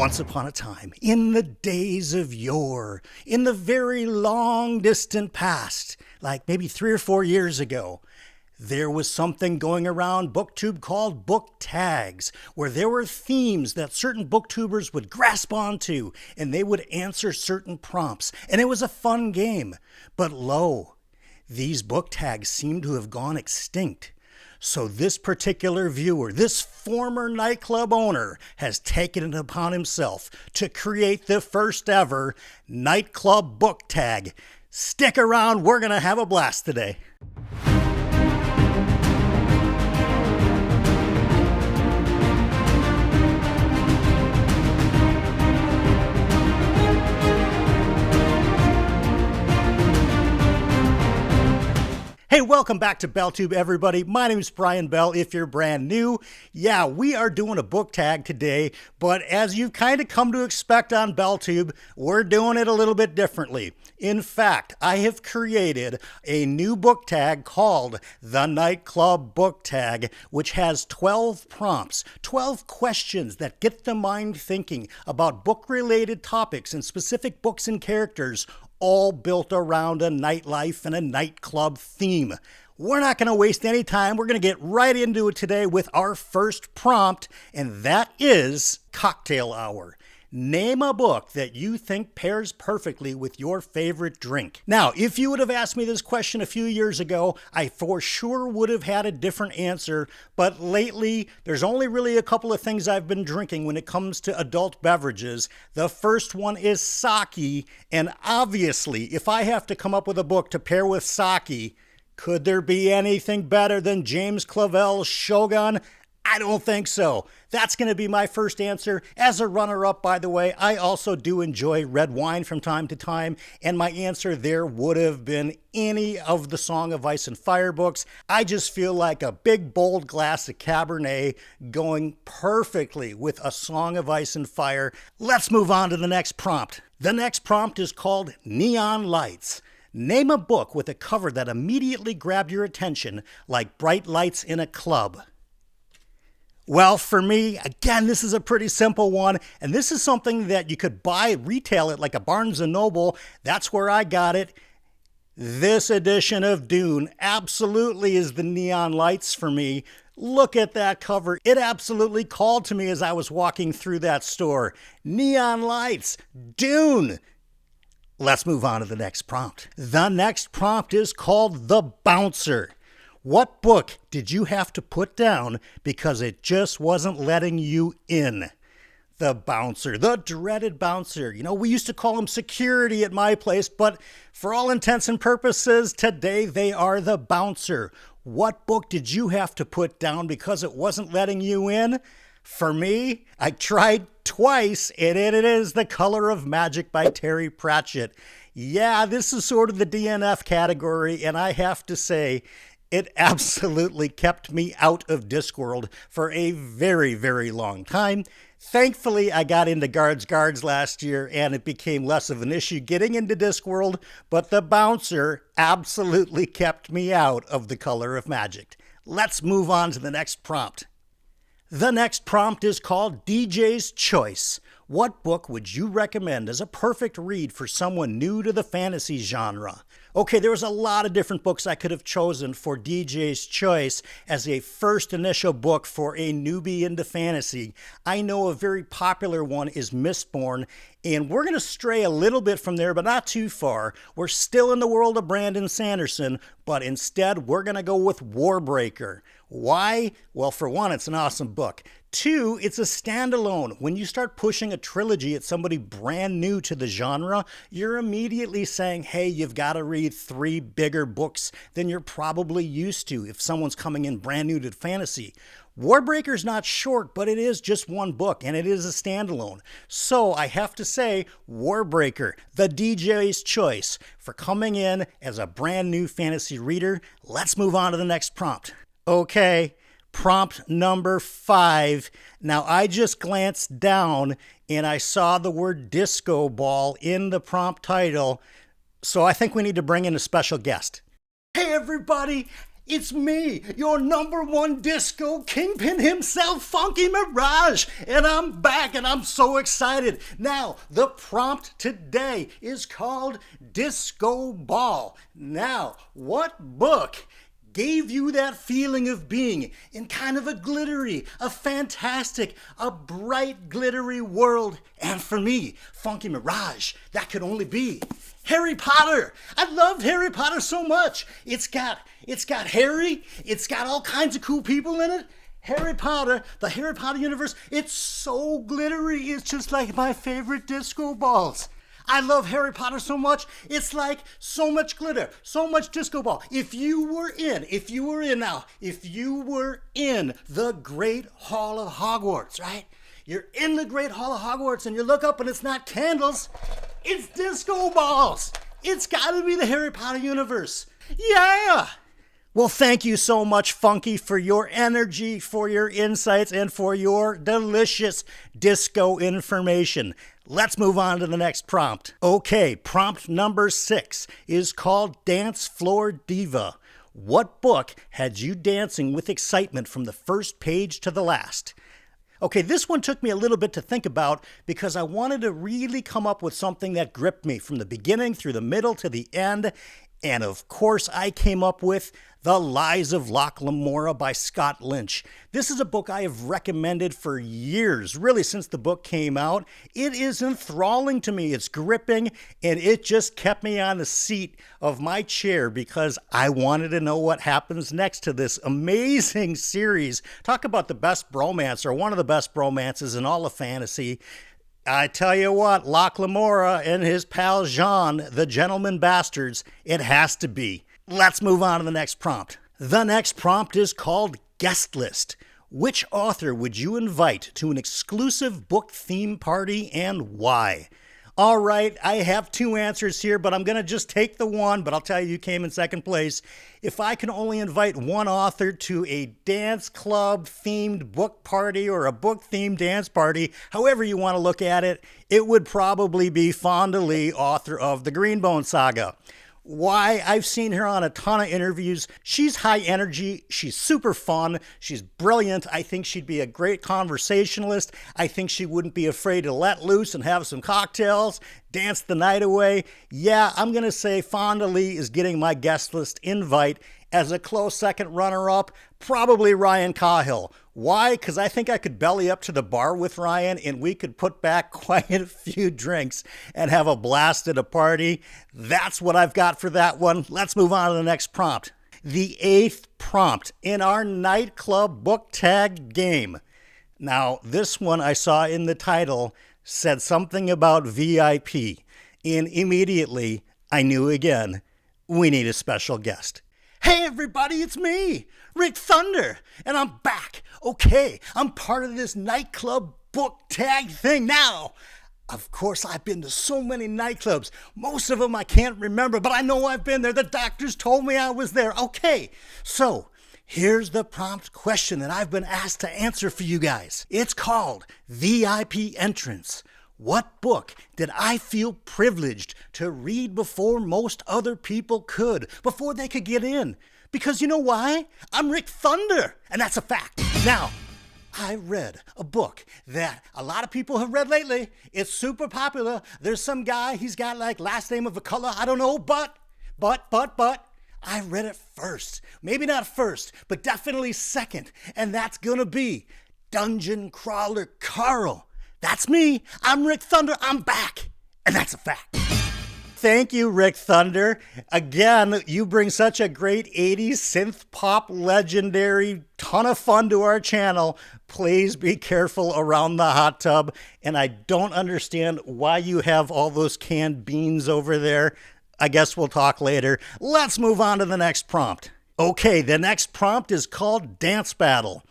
Once upon a time, in the days of yore, in the very long distant past, like maybe 3 or 4 years ago, there was something going around BookTube called book tags, where there were themes that certain booktubers would grasp onto, and they would answer certain prompts, and it was a fun game. But lo, these book tags seem to have gone extinct. So this particular viewer, this former nightclub owner, has taken it upon himself to create the first ever nightclub book tag. Stick around, we're going to have a blast today. Hey, welcome back to BellTube, everybody. My name is Brian Bell. If you're brand new, yeah, we are doing a book tag today, but as you've kind of come to expect on BellTube, we're doing it a little bit differently. In fact, I have created a new book tag called the Nightclub Book Tag, which has 12 prompts, 12 questions that get the mind thinking about book-related topics and specific books and characters, all built around a nightlife and a nightclub theme. We're not going to waste any time. We're going to get right into it today with our first prompt, and that is cocktail hour. Name a book that you think pairs perfectly with your favorite drink. Now, if you would have asked me this question a few years ago, I for sure would have had a different answer, but lately, there's only really a couple of things I've been drinking when it comes to adult beverages. The first one is sake, and obviously, if I have to come up with a book to pair with sake, could there be anything better than James Clavell's Shogun? I don't think so. That's going to be my first answer. As a runner-up, by the way, I also do enjoy red wine from time to time, and my answer there would have been any of the Song of Ice and Fire books. I just feel like a big, bold glass of Cabernet going perfectly with a Song of Ice and Fire. Let's move on to the next prompt. The next prompt is called Neon Lights. Name a book with a cover that immediately grabbed your attention, like bright lights in a club. Well, for me, again, this is a pretty simple one, and this is something that you could buy, retail it like a Barnes & Noble. That's where I got it. This edition of Dune absolutely is the Neon Lights for me. Look at that cover. It absolutely called to me as I was walking through that store. Neon Lights, Dune. Let's move on to the next prompt. The next prompt is called The Bouncer. What book did you have to put down because it just wasn't letting you in? The bouncer, the dreaded bouncer. You know, we used to call him security at my place, but for all intents and purposes, today they are the bouncer. What book did you have to put down because it wasn't letting you in? For me, I tried twice, and it is The Color of Magic by Terry Pratchett. Yeah, this is sort of the DNF category, and I have to say, it absolutely kept me out of Discworld for a very, very long time. Thankfully, I got into Guards last year, and it became less of an issue getting into Discworld, but the bouncer absolutely kept me out of The Color of Magic. Let's move on to the next prompt. The next prompt is called DJ's Choice. What book would you recommend as a perfect read for someone new to the fantasy genre? Okay, there was a lot of different books I could have chosen for DJ's Choice as a first initial book for a newbie into fantasy. I know a very popular one is Mistborn, and we're going to stray a little bit from there, but not too far. We're still in the world of Brandon Sanderson, but instead we're going to go with Warbreaker. Why? Well, for one, it's an awesome book. Two, it's a standalone. When you start pushing a trilogy at somebody brand new to the genre, you're immediately saying, hey, you've got to read 3 bigger books than you're probably used to if someone's coming in brand new to fantasy. Warbreaker's not short, but it is just one book, and it is a standalone. So I have to say, Warbreaker, the DJ's choice for coming in as a brand new fantasy reader. Let's move on to the next prompt. Okay. Prompt number 5. Now, I just glanced down and I saw the word disco ball in the prompt title, so I think we need to bring in a special guest. Hey, everybody! It's me, your #1 disco kingpin himself, Funky Mirage, and I'm back and I'm so excited. Now, the prompt today is called Disco Ball. Now, what book gave you that feeling of being in kind of a glittery, a fantastic, a bright, glittery world? And for me, Funky Mirage, that could only be Harry Potter. I loved Harry Potter so much. It's got Harry, it's got all kinds of cool people in it. Harry Potter, the Harry Potter universe, it's so glittery. It's just like my favorite disco balls. I love Harry Potter so much. It's like so much glitter, so much disco ball. If you were in the Great Hall of Hogwarts, right? You're in the Great Hall of Hogwarts and you look up and it's not candles, it's disco balls. It's gotta be the Harry Potter universe. Yeah! Well, thank you so much, Funky, for your energy, for your insights, and for your delicious disco information. Let's move on to the next prompt. Okay, prompt number 6 is called Dance Floor Diva. What book had you dancing with excitement from the first page to the last? Okay, this one took me a little bit to think about because I wanted to really come up with something that gripped me from the beginning through the middle to the end. And of course, I came up with The Lies of Locke Lamora by Scott Lynch. This is a book I have recommended for years, really since the book came out. It is enthralling to me. It's gripping, and it just kept me on the seat of my chair because I wanted to know what happens next to this amazing series. Talk about the best bromance, or one of the best bromances in all of fantasy. I tell you what, Locke Lamora and his pal Jean, the Gentleman Bastards, it has to be. Let's move on to the next prompt. The next prompt is called Guest List. Which author would you invite to an exclusive book theme party and why? All right, I have 2 answers here, but I'm going to just take the one, but I'll tell you came in second place. If I can only invite one author to a dance club themed book party or a book themed dance party, however you want to look at it, it would probably be Fonda Lee, author of the Greenbone Saga. Why? I've seen her on a ton of interviews. She's high energy. She's super fun. She's brilliant. I think she'd be a great conversationalist. I think she wouldn't be afraid to let loose and have some cocktails, dance the night away. Yeah, I'm going to say Fonda Lee is getting my guest list invite. As a close second runner-up, probably Ryan Cahill. Why? Because I think I could belly up to the bar with Ryan and we could put back quite a few drinks and have a blast at a party. That's what I've got for that one. Let's move on to the next prompt. The 8th prompt in our nightclub book tag game. Now, this one I saw in the title said something about VIP, and immediately I knew again, we need a special guest. Hey everybody, it's me, Rick Thunder, and I'm back. Okay, I'm part of this nightclub book tag thing now. Of course, I've been to so many nightclubs. Most of them I can't remember, but I know I've been there. The doctors told me I was there. Okay, so here's the prompt question that I've been asked to answer for you guys. It's called VIP Entrance. What book did I feel privileged to read before most other people could, before they could get in? Because you know why? I'm Rick Thunder, and that's a fact. Now, I read a book that a lot of people have read lately. It's super popular. There's some guy, he's got like last name of a color, I don't know, but, I read it first. Maybe not first, but definitely second, and that's gonna be Dungeon Crawler Carl. That's me. I'm Rick Thunder. I'm back. And that's a fact. Thank you, Rick Thunder. Again, you bring such a great 80s synth pop legendary ton of fun to our channel. Please be careful around the hot tub. And I don't understand why you have all those canned beans over there. I guess we'll talk later. Let's move on to the next prompt. Okay, the next prompt is called Dance Battle.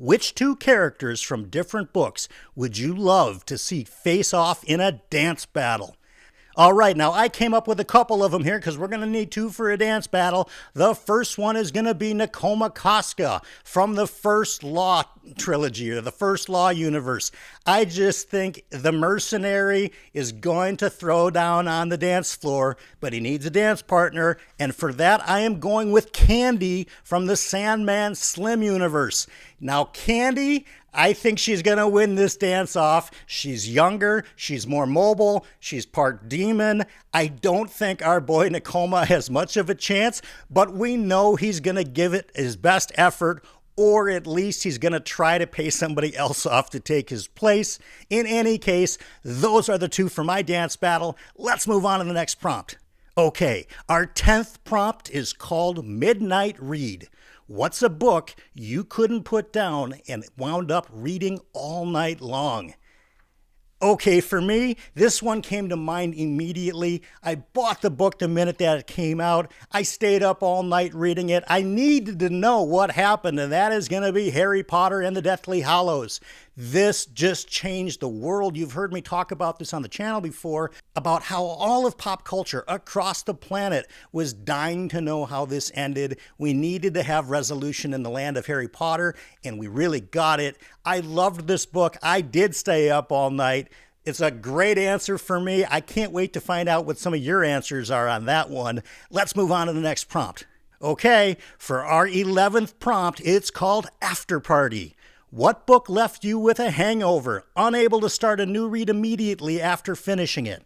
Which 2 characters from different books would you love to see face off in a dance battle? All right, now I came up with a couple of them here because we're going to need two for a dance battle. The first one is going to be Nakoma Casca from the First Law trilogy, or the First Law universe. I just think the mercenary is going to throw down on the dance floor, but he needs a dance partner, and for that I am going with Candy from the Sandman Slim universe. Now, Candy, I think she's going to win this dance off. She's younger, she's more mobile, she's part demon. I don't think our boy Nakoma has much of a chance, but we know he's going to give it his best effort, or at least he's going to try to pay somebody else off to take his place. In any case, those are the two for my dance battle. Let's move on to the next prompt. Okay, our 10th prompt is called Midnight Read. What's a book you couldn't put down and wound up reading all night long? Okay, for me, this one came to mind immediately. I bought the book the minute that it came out. I stayed up all night reading it. I needed to know what happened, and that is going to be Harry Potter and the Deathly Hallows. This just changed the world. You've heard me talk about this on the channel before, about how all of pop culture across the planet was dying to know how this ended. We needed to have resolution in the land of Harry Potter, and we really got it. I loved this book. I did stay up all night. It's a great answer for me. I can't wait to find out what some of your answers are on that one. Let's move on to the next prompt. Okay, for our 11th prompt, it's called After Party. What book left you with a hangover, unable to start a new read immediately after finishing it?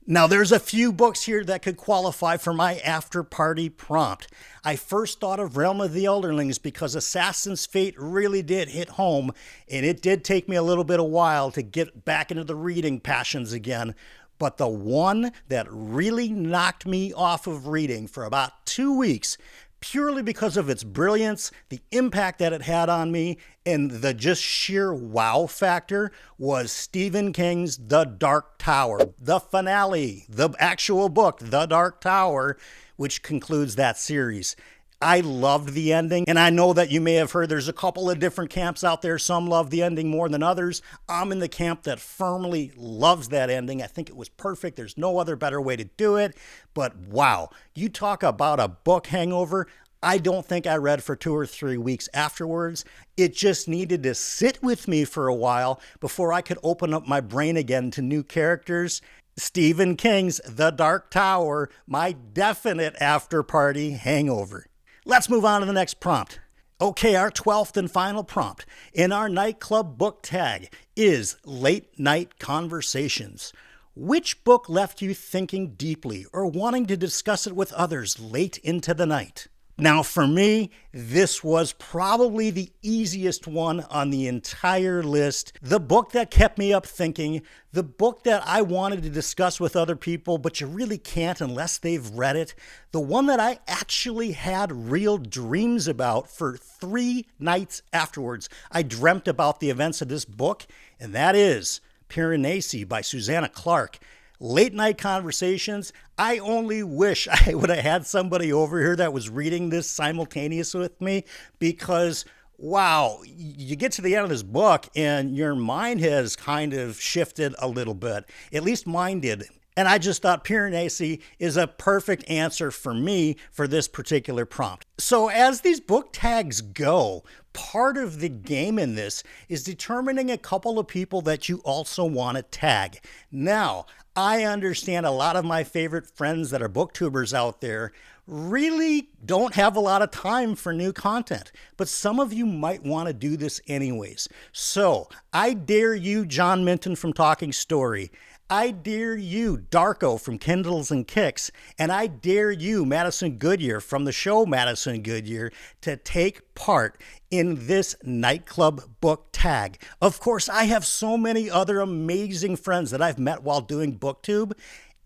Now, there's a few books here that could qualify for my after party prompt. I first thought of Realm of the Elderlings because Assassin's Fate really did hit home, and it did take me a little bit of while to get back into the reading passions again. But the one that really knocked me off of reading for about 2 weeks, purely because of its brilliance, the impact that it had on me, and the just sheer wow factor, was Stephen King's The Dark Tower, the finale, the actual book, The Dark Tower, which concludes that series. I loved the ending, and I know that you may have heard there's a couple of different camps out there. Some love the ending more than others. I'm in the camp that firmly loves that ending. I think it was perfect. There's no other better way to do it. But wow, you talk about a book hangover. I don't think I read for 2 or 3 weeks afterwards. It just needed to sit with me for a while before I could open up my brain again to new characters. Stephen King's The Dark Tower, my definite after party hangover. Let's move on to the next prompt. Okay, our 12th and final prompt in our nightclub book tag is Late Night Conversations. Which book left you thinking deeply or wanting to discuss it with others late into the night? Now, for me, this was probably the easiest one on the entire list. The book that kept me up thinking, the book that I wanted to discuss with other people, but you really can't unless they've read it. The one that I actually had real dreams about for 3 nights afterwards. I dreamt about the events of this book, and that is Piranesi by Susanna Clarke. Late Night Conversations. I only wish I would have had somebody over here that was reading this simultaneous with me, because wow, you get to the end of this book and your mind has kind of shifted a little bit. At least mine did. And I just thought Piranesi is a perfect answer for me for this particular prompt. So as these book tags go, part of the game in this is determining a couple of people that you also want to tag. Now, I understand a lot of my favorite friends that are booktubers out there really don't have a lot of time for new content, but some of you might want to do this anyways. So I dare you, John Minton from Talking Story. I dare you, Darko from Kindles and Kicks, and I dare you, Madison Goodyear from the show Madison Goodyear, to take part in this nightclub book tag. Of course, I have so many other amazing friends that I've met while doing BookTube.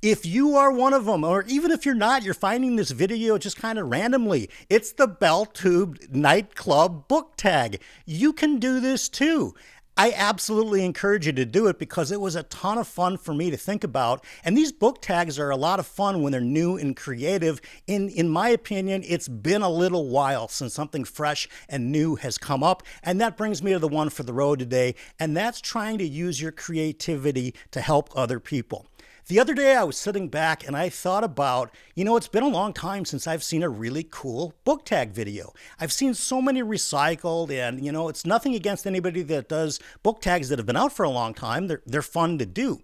If you are one of them, or even if you're not, you're finding this video just kind of randomly, it's the BellTube nightclub book tag. You can do this too. I absolutely encourage you to do it because it was a ton of fun for me to think about. And these book tags are a lot of fun when they're new and creative. In my opinion, it's been a little while since something fresh and new has come up. And that brings me to the one for the road today. And that's trying to use your creativity to help other people. The other day I was sitting back and I thought about, it's been a long time since I've seen a really cool book tag video. I've seen so many recycled and, it's nothing against anybody that does book tags that have been out for a long time. They're fun to do.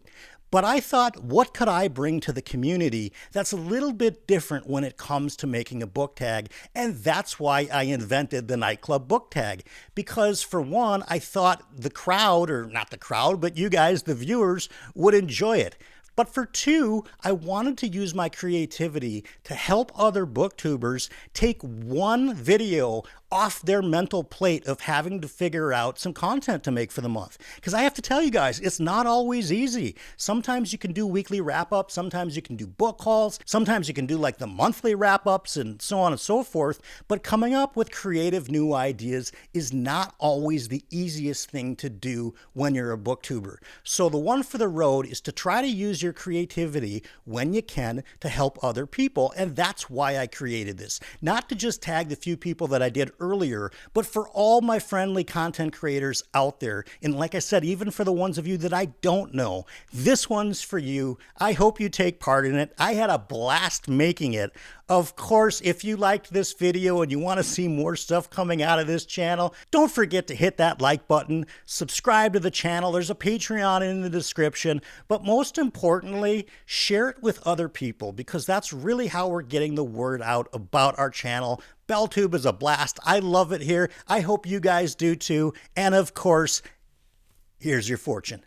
But I thought, what could I bring to the community that's a little bit different when it comes to making a book tag? And that's why I invented the Nightclub book tag. Because for one, I thought the crowd, or not the crowd, but you guys, the viewers, would enjoy it. But for two, I wanted to use my creativity to help other booktubers take one video off their mental plate of having to figure out some content to make for the month. Because I have to tell you guys, it's not always easy. Sometimes you can do weekly wrap-ups, sometimes you can do book hauls, sometimes you can do like the monthly wrap-ups and so on and so forth, but coming up with creative new ideas is not always the easiest thing to do when you're a booktuber. So the one for the road is to try to use your creativity when you can to help other people, and that's why I created this. Not to just tag the few people that I did earlier, but for all my friendly content creators out there. And like I said, even for the ones of you that I don't know, this one's for you. I hope you take part in it. I had a blast making it. Of course, if you liked this video and you want to see more stuff coming out of this channel, don't forget to hit that like button, subscribe to the channel. There's a Patreon in the description, but most importantly, share it with other people because that's really how we're getting the word out about our channel. BellTube is a blast. I love it here. I hope you guys do too. And of course, here's your fortune.